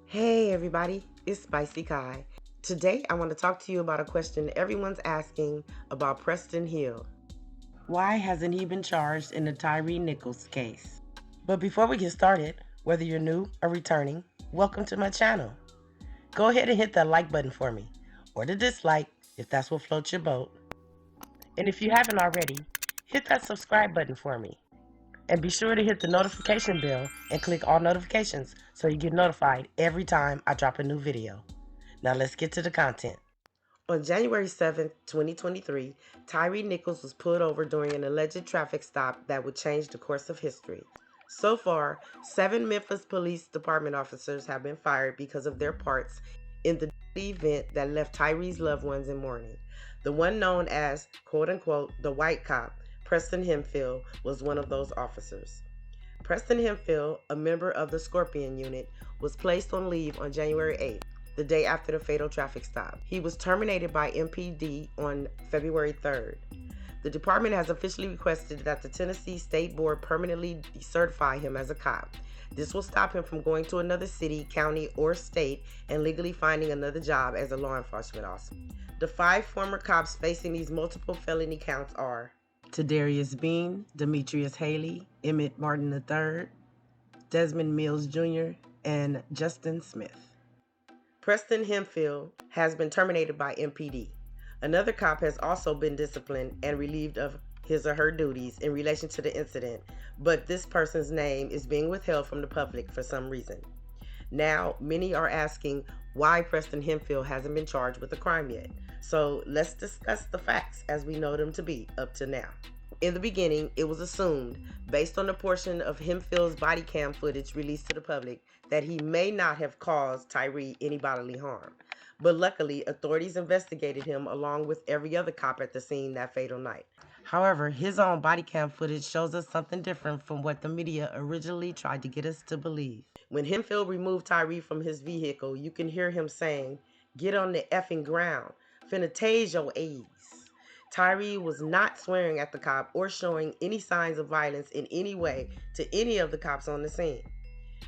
Hey everybody, it's Spicy Kai. Today I want to talk to you about a question everyone's asking about Preston Hill. Why hasn't he been charged in the Tyre Nichols case? But before we get started, whether you're new or returning, welcome to my channel. Go ahead and hit that like button for me, or the dislike if that's what floats your boat. And if you haven't already, hit that subscribe button for me. And be sure to hit the notification bell and click all notifications so you get notified every time I drop a new video. Now let's get to the content. On January 7th, 2023, Tyre Nichols was pulled over during an alleged traffic stop that would change the course of history. So far, 7 Memphis Police Department officers have been fired because of their parts in the event that left Tyre's loved ones in mourning. The one known as, quote-unquote, the white cop, Preston Hemphill, was one of those officers. Preston Hemphill, a member of the Scorpion Unit, was placed on leave on January 8th, the day after the fatal traffic stop. He was terminated by MPD on February 3rd. The department has officially requested that the Tennessee State Board permanently decertify him as a cop. This will stop him from going to another city, county, or state and legally finding another job as a law enforcement officer. The 5 former cops facing these multiple felony counts are Tadarius Bean, Demetrius Haley, Emmett Martin III, Desmond Mills Jr., and Justin Smith. Preston Hemphill has been terminated by MPD. Another cop has also been disciplined and relieved of his or her duties in relation to the incident, but this person's name is being withheld from the public for some reason. Now, many are asking why Preston Hemphill hasn't been charged with a crime yet. So let's discuss the facts as we know them to be up to now. In the beginning, it was assumed, based on the portion of Hemphill's body cam footage released to the public, that he may not have caused Tyre any bodily harm. But luckily, authorities investigated him along with every other cop at the scene that fatal night. However, his own body cam footage shows us something different from what the media originally tried to get us to believe. When Hemphill removed Tyre from his vehicle, you can hear him saying, "Get on the effing ground. Finna tase your ass." Tyre was not swearing at the cop or showing any signs of violence in any way to any of the cops on the scene.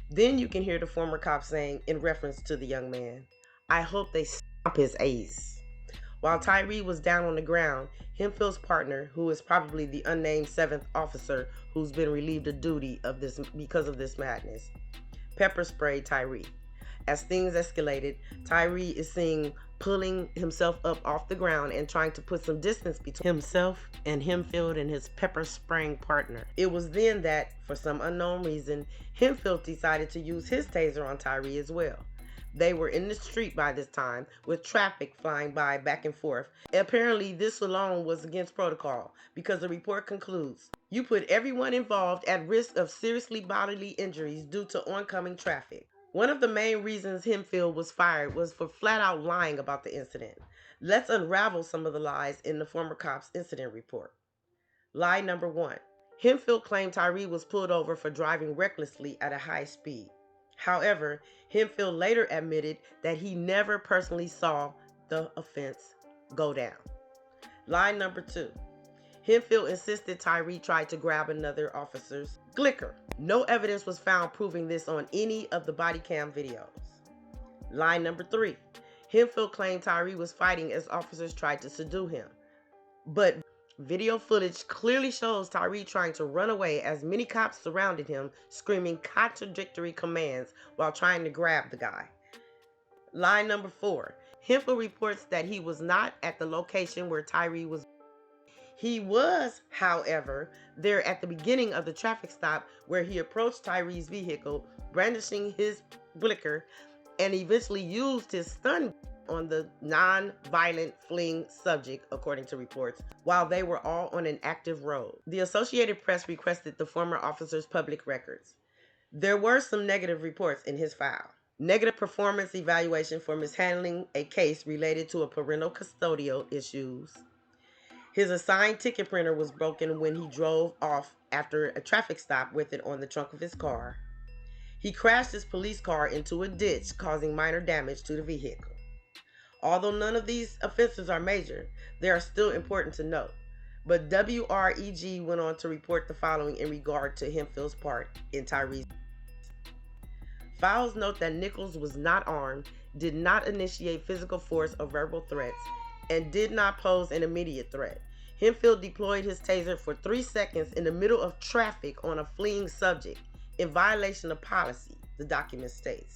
Then you can hear the former cop saying, in reference to the young man, "I hope they stomp his ass." While Tyre was down on the ground, Hemphill's partner, who is probably the unnamed 7th officer who's been relieved of duty because of this madness, pepper sprayed Tyre. As things escalated, Tyre is seen pulling himself up off the ground and trying to put some distance between himself and Hemphill and his pepper spraying partner. It was then that, for some unknown reason, Hemphill decided to use his taser on Tyre as well. They were in the street by this time, with traffic flying by back and forth. Apparently, this alone was against protocol, because the report concludes, "You put everyone involved at risk of seriously bodily injuries due to oncoming traffic." One of the main reasons Hemphill was fired was for flat out lying about the incident. Let's unravel some of the lies in the former cop's incident report. Lie number 1. Hemphill claimed Tyre was pulled over for driving recklessly at a high speed. However, Hemphill later admitted that he never personally saw the offense go down. Lie number 2. Hemphill insisted Tyre tried to grab another officer's glicker. No evidence was found proving this on any of the body cam videos. Lie number 3. Hemphill claimed Tyre was fighting as officers tried to subdue him. But video footage clearly shows Tyre trying to run away as many cops surrounded him, screaming contradictory commands while trying to grab the guy. Lie number 4. Hemphill reports that he was not at the location where Tyre was. He was, however, there at the beginning of the traffic stop where he approached Tyre's vehicle, brandishing his blicker, and eventually used his stun on the non-violent fleeing subject, according to reports, while they were all on an active road. The Associated Press requested the former officer's public records. There were some negative reports in his file. Negative performance evaluation for mishandling a case related to a parental custodial issues. His assigned ticket printer was broken when he drove off after a traffic stop with it on the trunk of his car. He crashed his police car into a ditch, causing minor damage to the vehicle. Although none of these offenses are major, they are still important to note. But WREG went on to report the following in regard to Hemphill's part in Tyre's. Files note that Nichols was not armed, did not initiate physical force or verbal threats, and did not pose an immediate threat. Hemphill deployed his taser for 3 seconds in the middle of traffic on a fleeing subject, in violation of policy, the document states.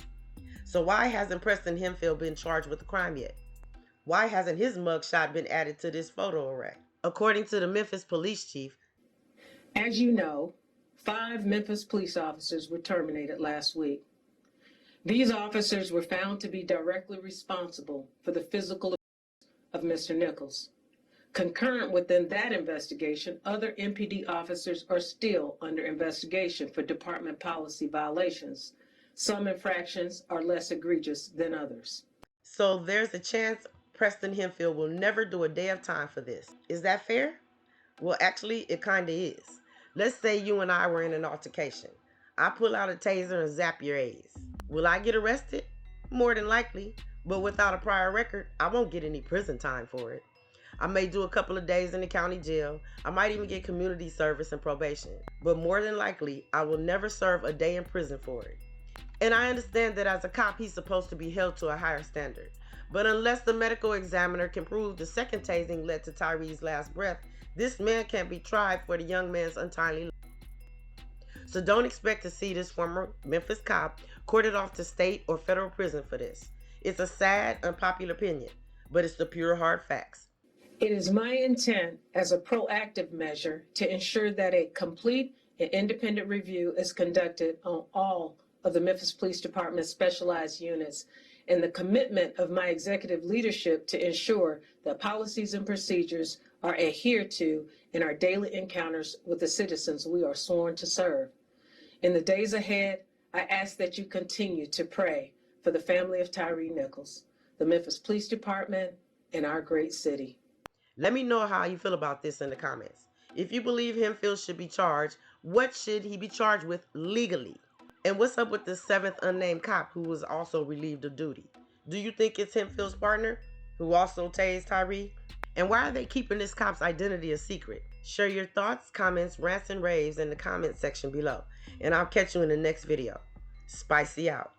So why hasn't Preston Hemphill been charged with the crime yet? Why hasn't his mugshot been added to this photo array? According to the Memphis police chief, as you know, 5 Memphis police officers were terminated last week. These officers were found to be directly responsible for the physical abuse of Mr. Nichols. Concurrent within that investigation, other MPD officers are still under investigation for department policy violations. Some infractions are less egregious than others. So there's a chance Preston Hemphill will never do a day of time for this. Is that fair? Well, actually, it kind of is. Let's say you and I were in an altercation. I pull out a taser and zap your ass. Will I get arrested? More than likely, but without a prior record, I won't get any prison time for it. I may do a couple of days in the county jail. I might even get community service and probation. But more than likely, I will never serve a day in prison for it. And I understand that as a cop, he's supposed to be held to a higher standard. But unless the medical examiner can prove the second tasing led to Tyre's last breath, this man can't be tried for the young man's untimely life. So don't expect to see this former Memphis cop courted off to state or federal prison for this. It's a sad, unpopular opinion, but it's the pure hard facts. It is my intent as a proactive measure to ensure that a complete and independent review is conducted on all of the Memphis Police Department's specialized units, and the commitment of my executive leadership to ensure that policies and procedures are adhered to in our daily encounters with the citizens we are sworn to serve. In the days ahead, I ask that you continue to pray for the family of Tyre Nichols, the Memphis Police Department, and our great city. Let me know how you feel about this in the comments. If you believe Hemphill should be charged, what should he be charged with legally? And what's up with the 7th unnamed cop who was also relieved of duty? Do you think it's Hemphill's partner who also tased Tyre? And why are they keeping this cop's identity a secret? Share your thoughts, comments, rants, and raves in the comment section below. And I'll catch you in the next video. Spicy out.